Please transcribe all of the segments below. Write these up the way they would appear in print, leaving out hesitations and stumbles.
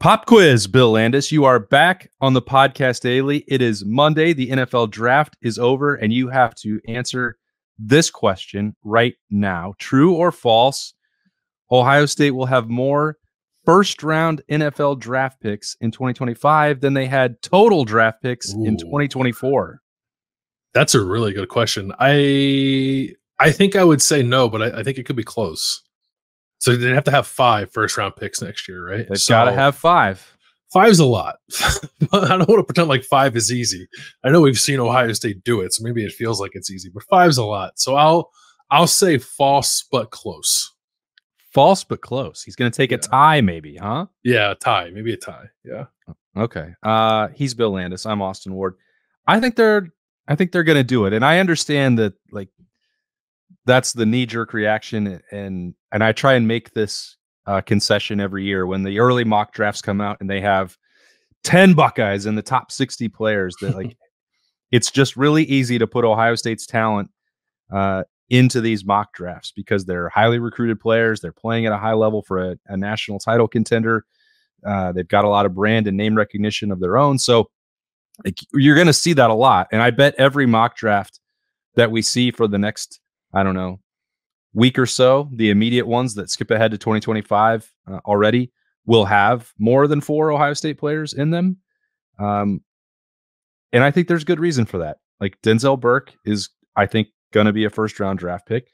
Pop quiz, Bill Landis. You are back on the podcast daily. It is Monday. The NFL draft is over, and you have to answer this question right now. True or false? Ohio State will have more first-round NFL draft picks in 2025 than they had total draft picks in 2024. That's a really good question. I think I would say no, but I think it could be close. So they have to have 5 first-round picks next year, right? They've got to have 5. 5's a lot. I don't want to pretend like 5 is easy. I know we've seen Ohio State do it, so maybe it feels like it's easy, but 5's a lot. So I'll say false but close. False but close. He's going to take a tie, maybe, huh? Yeah, a tie. Maybe a tie. Yeah. Okay. He's Bill Landis. I'm Austin Ward. I think they're going to do it, and I understand that, like, that's the knee-jerk reaction, and I try and make this concession every year when the early mock drafts come out and they have 10 Buckeyes in the top 60 players. That like, it's just really easy to put Ohio State's talent into these mock drafts because they're highly recruited players. They're playing at a high level for a national title contender. They've got a lot of brand and name recognition of their own. So like, you're going to see that a lot. And I bet every mock draft that we see for the next, I don't know, week or so, the immediate ones that skip ahead to 2025 already will have more than 4 Ohio State players in them. And I think there's good reason for that. Like Denzel Burke is, I think, going to be a first-round draft pick.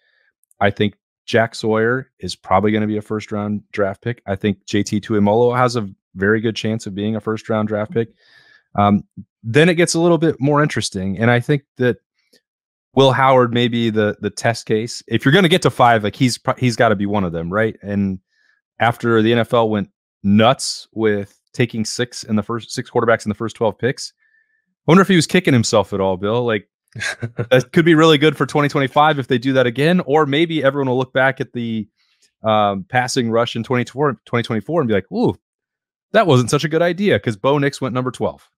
I think Jack Sawyer is probably going to be a first-round draft pick. I think JT Tuimoloau has a very good chance of being a first-round draft pick. Then it gets a little bit more interesting, and I think that Will Howard may be the test case. If you're going to get to 5, like he's got to be one of them, right? And after the NFL went nuts with taking 6 quarterbacks in the first 12 picks, I wonder if he was kicking himself at all, Bill. Like that could be really good for 2025 if they do that again, or maybe everyone will look back at the passing rush in 2024 and be like, "Ooh, that wasn't such a good idea," because Bo Nix went number 12.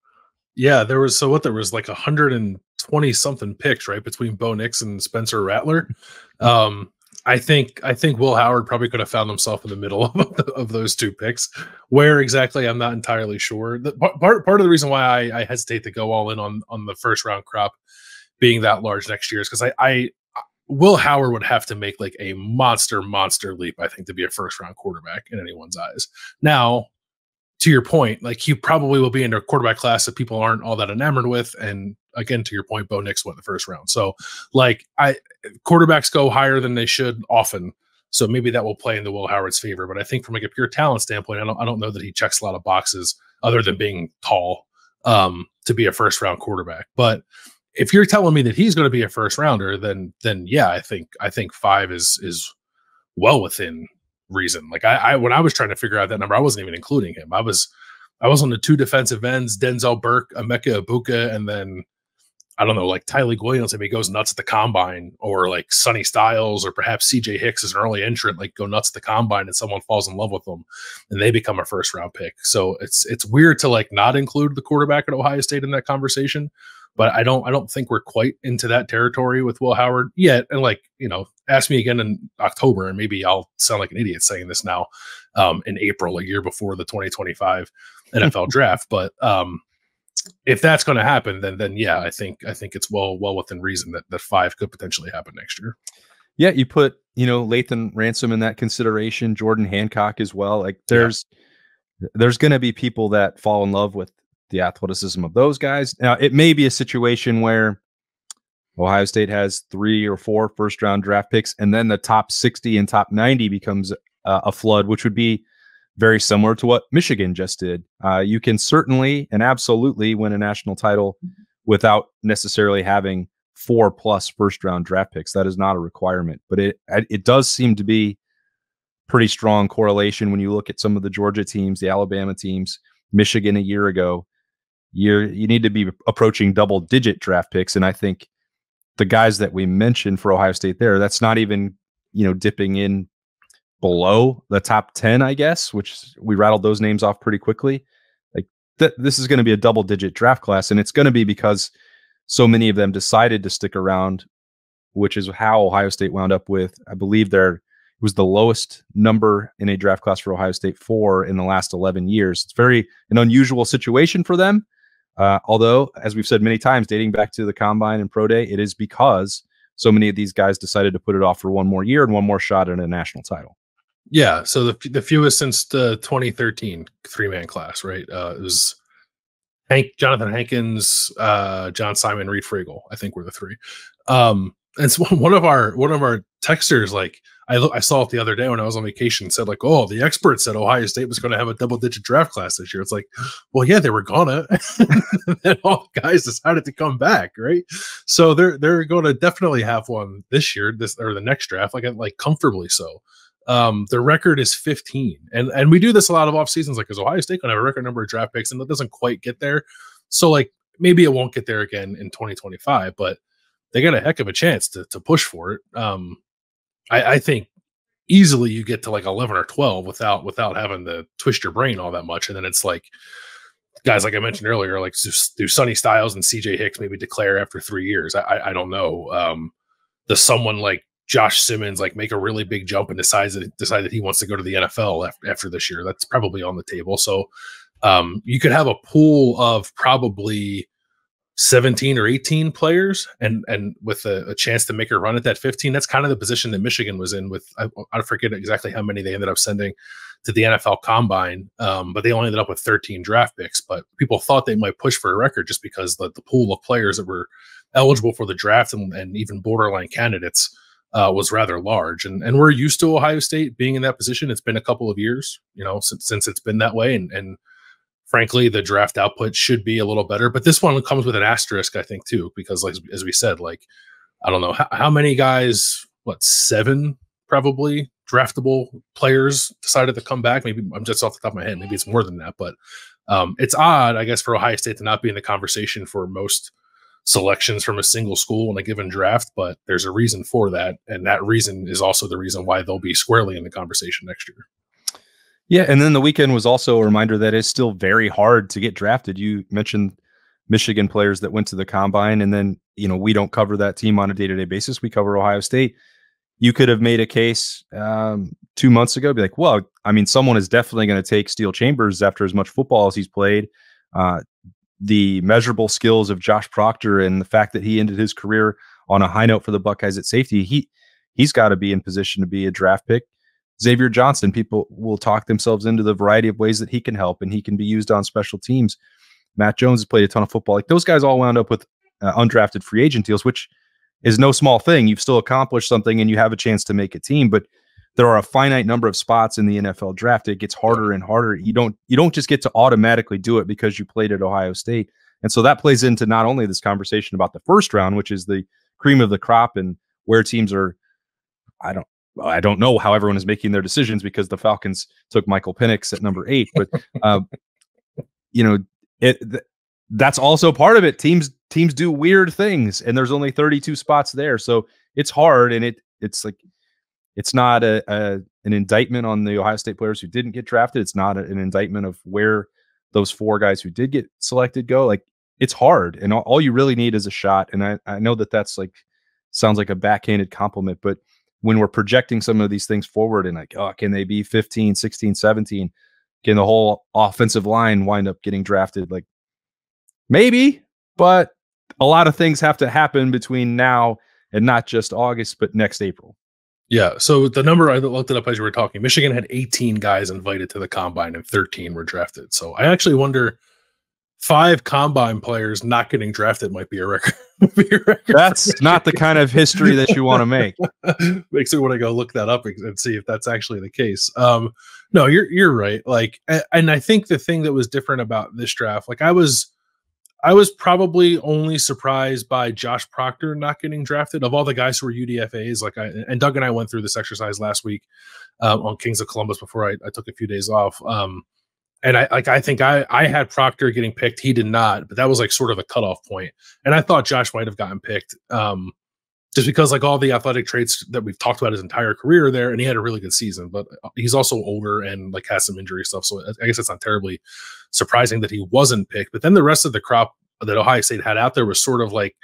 Yeah, there was like 120 something picks, right, between Bo Nix and Spencer Rattler. I think Will Howard probably could have found himself in the middle of those 2 picks. Where exactly, I'm not entirely sure. Part of the reason why I hesitate to go all in on the first round crop being that large next year is because I Will Howard would have to make like a monster leap, I think, to be a first round quarterback in anyone's eyes. Now, to your point, like he probably will be in a quarterback class that people aren't all that enamored with. And again, to your point, Bo Nix went the first round. So like quarterbacks go higher than they should often. So maybe that will play into Will Howard's favor. But I think from like a pure talent standpoint, I don't know that he checks a lot of boxes other than being tall to be a first round quarterback. But if you're telling me that he's going to be a first rounder, then yeah, I think 5 is well within reason. Like I when I was trying to figure out that number, I wasn't even including him. I was on the 2 defensive ends, Denzel Burke, Emeka Egbuka, and then I don't know, like Tyleik Williams, if he goes nuts at the combine, or like Sonny Styles, or perhaps CJ Hicks is an early entrant, like go nuts at the combine and someone falls in love with them and they become a first round pick. So it's weird to like not include the quarterback at Ohio State in that conversation. But I don't think we're quite into that territory with Will Howard yet. And like, you know, ask me again in October, and maybe I'll sound like an idiot saying this now in April, a year before the 2025 NFL draft. But if that's going to happen, then yeah, I think it's well within reason that 5 could potentially happen next year. Yeah, you put, you know, Lathan Ransom in that consideration, Jordan Hancock as well. Like there's going to be people that fall in love with the athleticism of those guys. Now, it may be a situation where Ohio State has 3 or 4 first-round draft picks, and then the top 60 and top 90 becomes a flood, which would be very similar to what Michigan just did. You can certainly and absolutely win a national title without necessarily having 4+ first-round draft picks. That is not a requirement, but it does seem to be pretty strong correlation when you look at some of the Georgia teams, the Alabama teams, Michigan a year ago. You need to be approaching double-digit draft picks, and I think the guys that we mentioned for Ohio State there, that's not even, you know, dipping in below the top 10, I guess, which we rattled those names off pretty quickly. Like this is going to be a double-digit draft class, and it's going to be because so many of them decided to stick around, which is how Ohio State wound up with, I believe it was the lowest number in a draft class for Ohio State, 4 in the last 11 years. It's an unusual situation for them. Although, as we've said many times, dating back to the Combine and Pro Day, it is because so many of these guys decided to put it off for one more year and one more shot at a national title. Yeah, so the fewest since the 2013 3-man class, right? It was Jonathan Hankins, John Simon, Reed Fragel, I think were the 3. And so one of our texters, like I saw it the other day when I was on vacation, said like, "Oh, the experts said Ohio State was going to have a double-digit draft class this year." It's like, well, yeah, they were gonna, and then all the guys decided to come back, right? So they're going to definitely have one this year, or the next draft, like comfortably so. The record is 15, and we do this a lot of off seasons, like, because Ohio State can have a record number of draft picks, and it doesn't quite get there. So like maybe it won't get there again in 2025, but they got a heck of a chance to push for it. I think easily you get to like 11 or 12 without having to twist your brain all that much. And then it's like guys, like I mentioned earlier, like do Sonny Styles and CJ Hicks maybe declare after 3 years? I don't know. Does someone like Josh Simmons like make a really big jump and decide that he wants to go to the NFL after this year? That's probably on the table. So you could have a pool of probably 17 or 18 players and with a chance to make a run at that 15. That's kind of the position that Michigan was in with, I forget exactly how many they ended up sending to the NFL Combine, but they only ended up with 13 draft picks. But people thought they might push for a record just because the pool of players that were eligible for the draft and even borderline candidates was rather large. And we're used to Ohio State being in that position. It's been a couple of years, since it's been that way. And frankly, the draft output should be a little better, but this one comes with an asterisk, I think, too, because like, as we said, like, I don't know how many guys, 7 probably draftable players decided to come back. Maybe I'm just off the top of my head. Maybe it's more than that, but it's odd, I guess, for Ohio State to not be in the conversation for most selections from a single school in a given draft, but there's a reason for that. And that reason is also the reason why they'll be squarely in the conversation next year. Yeah, and then the weekend was also a reminder that it's still very hard to get drafted. You mentioned Michigan players that went to the Combine, and then, we don't cover that team on a day-to-day basis. We cover Ohio State. You could have made a case 2 months ago, be like, well, I mean, someone is definitely going to take Steel Chambers after as much football as he's played. The measurable skills of Josh Proctor and the fact that he ended his career on a high note for the Buckeyes at safety, he's got to be in position to be a draft pick. Xavier Johnson, people will talk themselves into the variety of ways that he can help and he can be used on special teams. Matt Jones has played a ton of football. Like, those guys all wound up with undrafted free agent deals, which is no small thing. You've still accomplished something and you have a chance to make a team, but there are a finite number of spots in the NFL draft. It gets harder and harder. You don't just get to automatically do it because you played at Ohio State. And so that plays into not only this conversation about the first round, which is the cream of the crop and where teams are, I don't know how everyone is making their decisions because the Falcons took Michael Penix at number 8, but that's also part of it. Teams do weird things, and there's only 32 spots there, so it's hard. And it's like, it's not an indictment on the Ohio State players who didn't get drafted. It's not an indictment of where those 4 guys who did get selected go. Like, it's hard, and all you really need is a shot. And I know that's like, sounds like a backhanded compliment, but when we're projecting some of these things forward and like, oh, can they be 15, 16, 17? Can the whole offensive line wind up getting drafted? Like, maybe, but a lot of things have to happen between now and not just August, but next April. Yeah. So the number, I looked it up as you were talking, Michigan had 18 guys invited to the Combine and 13 were drafted. So I actually wonder, 5 Combine players not getting drafted might be a record. That's not the kind of history that you want to make. Makes me want to go look that up and see if that's actually the case. No, you're right. Like, and I think the thing that was different about this draft, like I was probably only surprised by Josh Proctor not getting drafted of all the guys who were UDFAs. Like and Doug and I went through this exercise last week on Kings of Columbus before I took a few days off. And I think I had Proctor getting picked. He did not, but that was like sort of a cutoff point. And I thought Josh might have gotten picked just because like all the athletic traits that we've talked about his entire career there, and he had a really good season, but he's also older and like has some injury stuff. So I guess it's not terribly surprising that he wasn't picked. But then the rest of the crop that Ohio State had out there was sort of like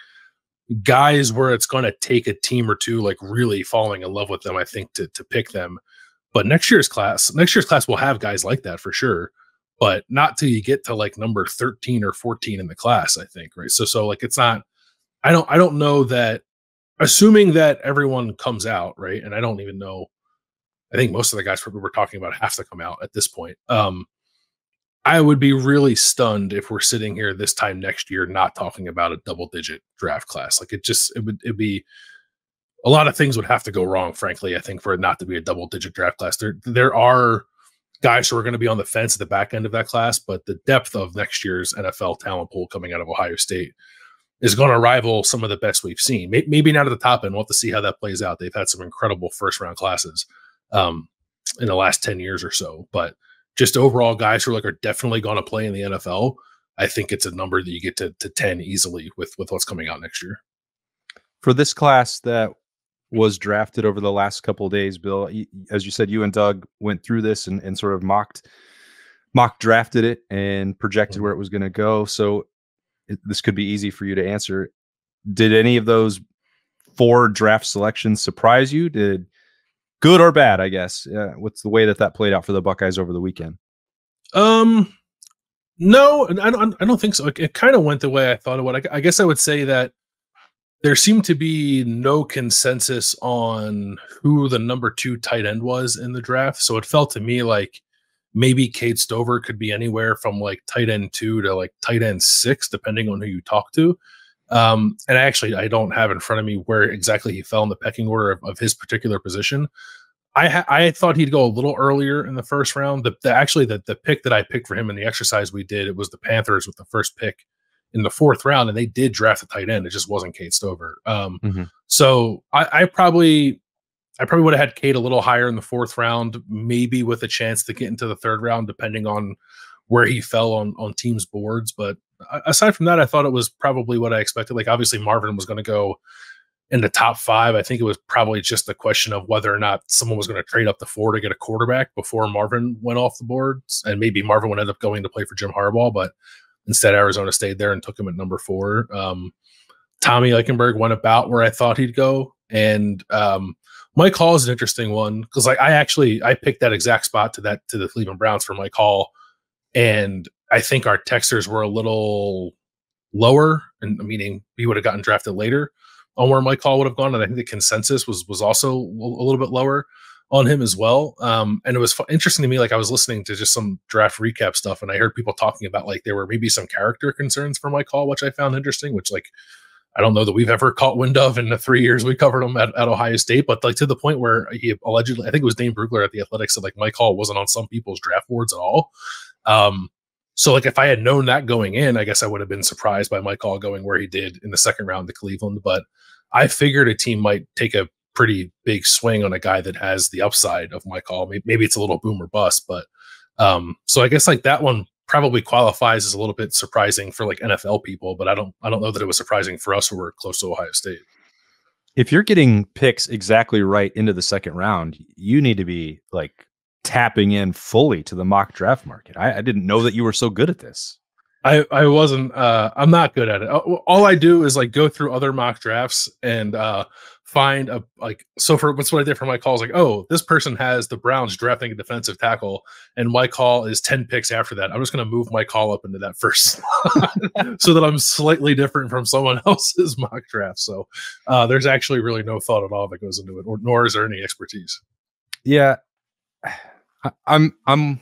guys where it's going to take a team or two like really falling in love with them, I think, to pick them. But next year's class will have guys like that for sure, but not till you get to like number 13 or 14 in the class, I think, right? So like it's not, I don't know that, assuming that everyone comes out, right? And I don't even know, I think most of the guys we're talking about have to come out at this point. I would be really stunned if we're sitting here this time next year not talking about a double-digit draft class. Like it'd be a lot of things would have to go wrong, frankly, I think, for it not to be a double-digit draft class. There are guys who are going to be on the fence at the back end of that class, but the depth of next year's NFL talent pool coming out of Ohio State is going to rival some of the best we've seen. Maybe not at the top end. We'll have to see how that plays out. They've had some incredible first-round classes in the last 10 years or so, but just overall guys who are definitely going to play in the NFL, I think it's a number that you get to 10 easily with what's coming out next year. For this class that was drafted over the last couple of days, Bill, as you said, you and Doug went through this and sort of mock drafted it and projected where it was going to go. So this could be easy for you to answer. Did any of those 4 draft selections surprise you? Did good or bad, I guess? What's the way that played out for the Buckeyes over the weekend? No, I don't think so. It kind of went the way I thought it would. I guess I would say that there seemed to be no consensus on who the number 2 tight end was in the draft. So it felt to me like maybe Cade Stover could be anywhere from like tight end 2 to like tight end 6, depending on who you talk to. And I don't have in front of me where exactly he fell in the pecking order of his particular position. I thought he'd go a little earlier in the first round. The pick that I picked for him in the exercise we did, it was the Panthers with the first pick in the 4th round, and they did draft a tight end. It just wasn't Cade Stover. So I probably would have had Cade a little higher in the 4th round, maybe with a chance to get into the 3rd round, depending on where he fell on teams' boards. But aside from that, I thought it was probably what I expected. Like, obviously Marvin was going to go in the top 5. I think it was probably just a question of whether or not someone was going to trade up to 4 to get a quarterback before Marvin went off the boards. And maybe Marvin would end up going to play for Jim Harbaugh, but instead Arizona stayed there and took him at number 4. Tommy Eichenberg went about where I thought he'd go. And Mike Hall is an interesting one because I picked that exact spot to the Cleveland Browns for Mike Hall. And I think our texters were a little lower, and meaning he would have gotten drafted later on where Mike Hall would have gone. And I think the consensus was also a little bit lower on him as well. And it was interesting to me. Like, I was listening to just some draft recap stuff, and I heard people talking about like there were maybe some character concerns for Mike Hall, which I found interesting, which like I don't know that we've ever caught wind of in the 3 years we covered him at Ohio State, but like to the point where he allegedly, I think it was Dane Brugler at the Athletic, said like Mike Hall wasn't on some people's draft boards at all. So like if I had known that going in, I guess I would have been surprised by Mike Hall going where he did in the 2nd round to Cleveland. But I figured a team might take a pretty big swing on a guy that has the upside of Mike Hall. Maybe it's a little boom or bust, but so I guess like that one probably qualifies as a little bit surprising for like NFL people, but I don't know that it was surprising for us who were close to Ohio State. If you're getting picks exactly right into the 2nd round, you need to be like tapping in fully to the mock draft market. I didn't know that you were so good at this. I wasn't, I'm not good at it. All I do is like go through other mock drafts and find a, like, so for what's what I did for Mike Hall is like, oh, this person has the Browns drafting a defensive tackle and Mike Hall is 10 picks after that. I'm just going to move Mike Hall up into that first so that I'm slightly different from someone else's mock draft. So there's actually really no thought at all that goes into it, nor is there any expertise. Yeah. I'm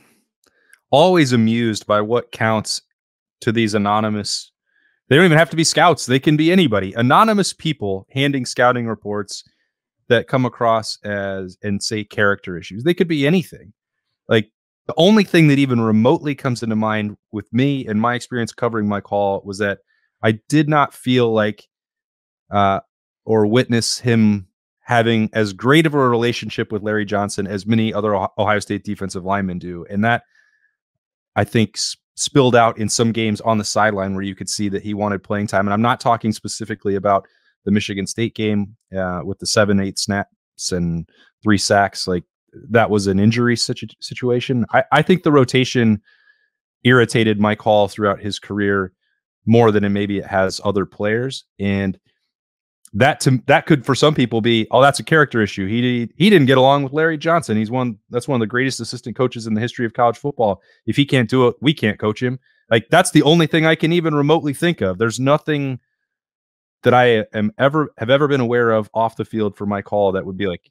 always amused by what counts to these anonymous. They don't even have to be scouts. They can be anybody. Anonymous people handing scouting reports that come across as and say character issues. They could be anything. Like the only thing that even remotely comes into mind with me and my experience covering Mike Hall was that I did not feel like or witness him having as great of a relationship with Larry Johnson as many other Ohio State defensive linemen do. And that, I think, spilled out in some games on the sideline where you could see that he wanted playing time. And I'm not talking specifically about the Michigan State game with the 7-8 snaps and 3 sacks. Like that was an injury situation. I think the rotation irritated Mike Hall throughout his career more than maybe it has other players. And that could for some people be, oh, that's a character issue. He didn't get along with Larry Johnson. That's one of the greatest assistant coaches in the history of college football. If he can't do it, we can't coach him. Like, that's the only thing I can even remotely think of. There's nothing that I have ever been aware of off the field for Mike Hall that would be like,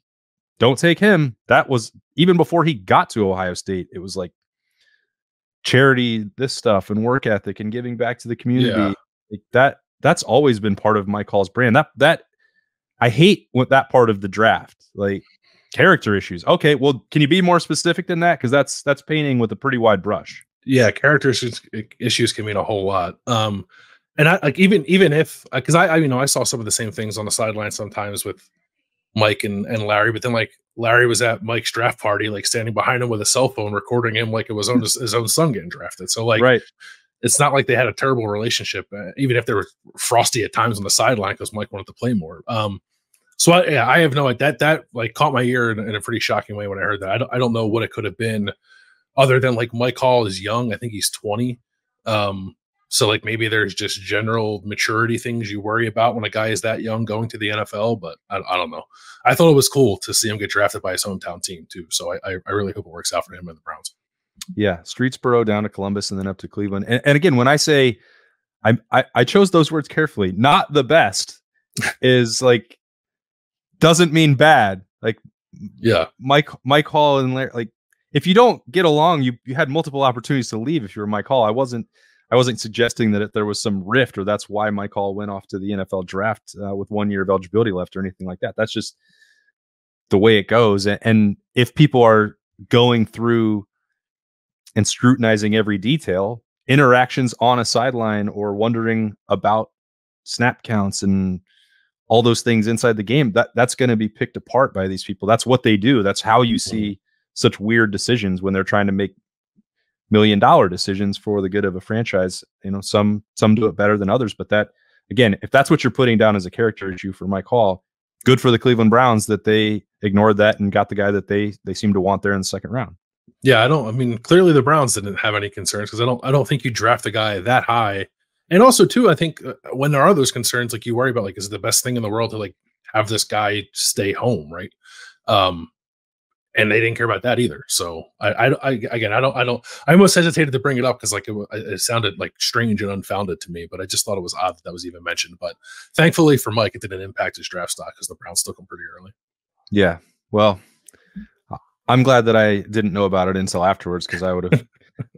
don't take him. That was even before he got to Ohio State. It was like charity, this stuff, and work ethic and giving back to the community. Like that's always been part of Mike Hall's brand. That I hate what that part of the draft, like character issues. Okay, well, can you be more specific than that? Because that's painting with a pretty wide brush. Yeah, character issues can mean a whole lot. And I like even if because I saw some of the same things on the sideline sometimes with Mike and Larry, but then like Larry was at Mike's draft party, like standing behind him with a cell phone, recording him like it was his own son getting drafted. So like, right. It's not like they had a terrible relationship, even if they were frosty at times on the sideline because Mike wanted to play more. So I have no idea that like caught my ear in a pretty shocking way when I heard that. I don't know what it could have been, other than like Mike Hall is young. I think he's 20. So like maybe there's just general maturity things you worry about when a guy is that young going to the NFL. But I don't know. I thought it was cool to see him get drafted by his hometown team too. So I really hope it works out for him and the Browns. Yeah, Streetsboro down to Columbus and then up to Cleveland. And again, when I say I chose those words carefully, not the best is like doesn't mean bad. Like, yeah, Mike Hall and Larry, like if you don't get along, you had multiple opportunities to leave. If you were Mike Hall, I wasn't suggesting that there was some rift or that's why Mike Hall went off to the NFL draft with 1 year of eligibility left or anything like that. That's just the way it goes. And if people are going through and scrutinizing every detail, interactions on a sideline, or wondering about snap counts and all those things inside the game, that's going to be picked apart by these people. That's what they do. That's how you see such weird decisions when they're trying to make $1 million decisions for the good of a franchise. You know, some do it better than others, but that, again, if that's what you're putting down as a character issue for Mike Hall, good for the Cleveland Browns that they ignored that and got the guy that they seem to want there in the second round. Yeah, I mean, clearly the Browns didn't have any concerns because I don't think you draft a guy that high. And also, too, I think when there are those concerns, like you worry about, like, is it the best thing in the world to like have this guy stay home, right? And they didn't care about that either. So I almost hesitated to bring it up because like it sounded like strange and unfounded to me, but I just thought it was odd that was even mentioned. But thankfully for Mike, it didn't impact his draft stock because the Browns took him pretty early. Yeah, well, I'm glad that I didn't know about it until afterwards, because I would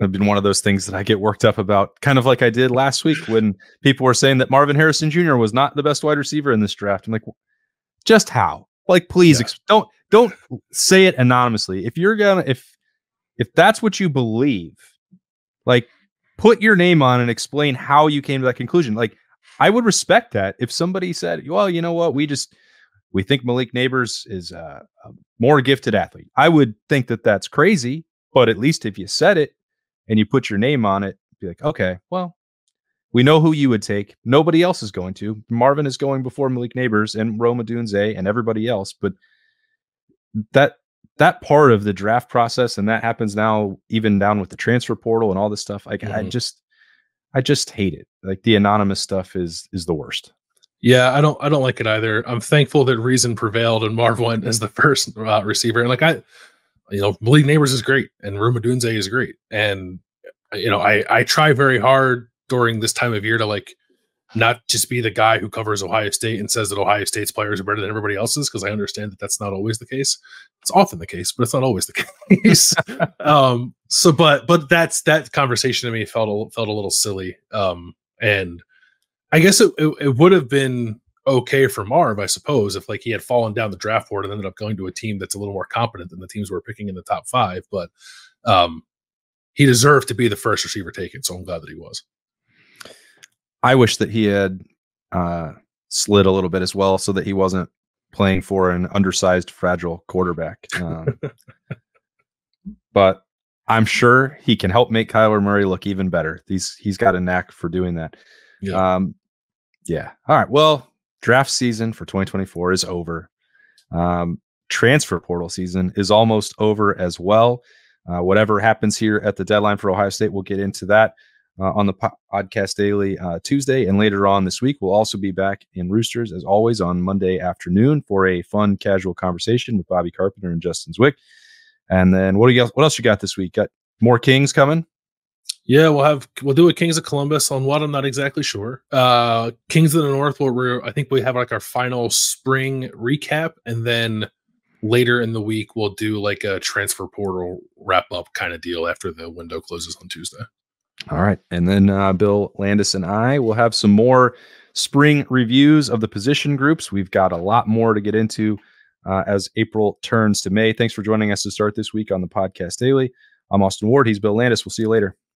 have been one of those things that I get worked up about, kind of like I did last week when people were saying that Marvin Harrison Jr. was not the best wide receiver in this draft. I'm like, just how? Like, please, don't say it anonymously. If you're gonna, if that's what you believe, like, put your name on and explain how you came to that conclusion. Like, I would respect that if somebody said, well, you know what, we think Malik Neighbors is a more gifted athlete. I would think that that's crazy, but at least if you said it and you put your name on it, be like, okay, well, we know who you would take. Nobody else is going to. Marvin is going before Malik Neighbors and Rome Odunze and everybody else. But that part of the draft process, and that happens now even down with the transfer portal and all this stuff, like, I just hate it. Like, the anonymous stuff is the worst. Yeah, I don't like it either. I'm thankful that reason prevailed and Marv went as the first receiver. And like Malik Neighbors is great and Rome Odunze is great. And I try very hard during this time of year to like not just be the guy who covers Ohio State and says that Ohio State's players are better than everybody else's, because I understand that that's not always the case. It's often the case, but it's not always the case. But that conversation to me felt a little silly. And I guess it would have been okay for Marv, I suppose, if like he had fallen down the draft board and ended up going to a team that's a little more competent than the teams we're picking in the top 5. But he deserved to be the first receiver taken, so I'm glad that he was. I wish that he had slid a little bit as well, so that he wasn't playing for an undersized, fragile quarterback. But I'm sure he can help make Kyler Murray look even better. He's got a knack for doing that. Yeah. All right. Well, draft season for 2024 is over. Transfer portal season is almost over as well. Whatever happens here at the deadline for Ohio State, we'll get into that on the podcast daily Tuesday, and later on this week we'll also be back in Roosters as always on Monday afternoon for a fun casual conversation with Bobby Carpenter and Justin Zwick. And then what else you got this week? Got more Kings coming? Yeah, we'll do a Kings of Columbus on what I'm not exactly sure. Kings of the North, I think we have like our final spring recap, and then later in the week we'll do like a transfer portal wrap up kind of deal after the window closes on Tuesday. All right, and then Bill Landis and I will have some more spring reviews of the position groups. We've got a lot more to get into as April turns to May. Thanks for joining us to start this week on the Podcast Daily. I'm Austin Ward. He's Bill Landis. We'll see you later.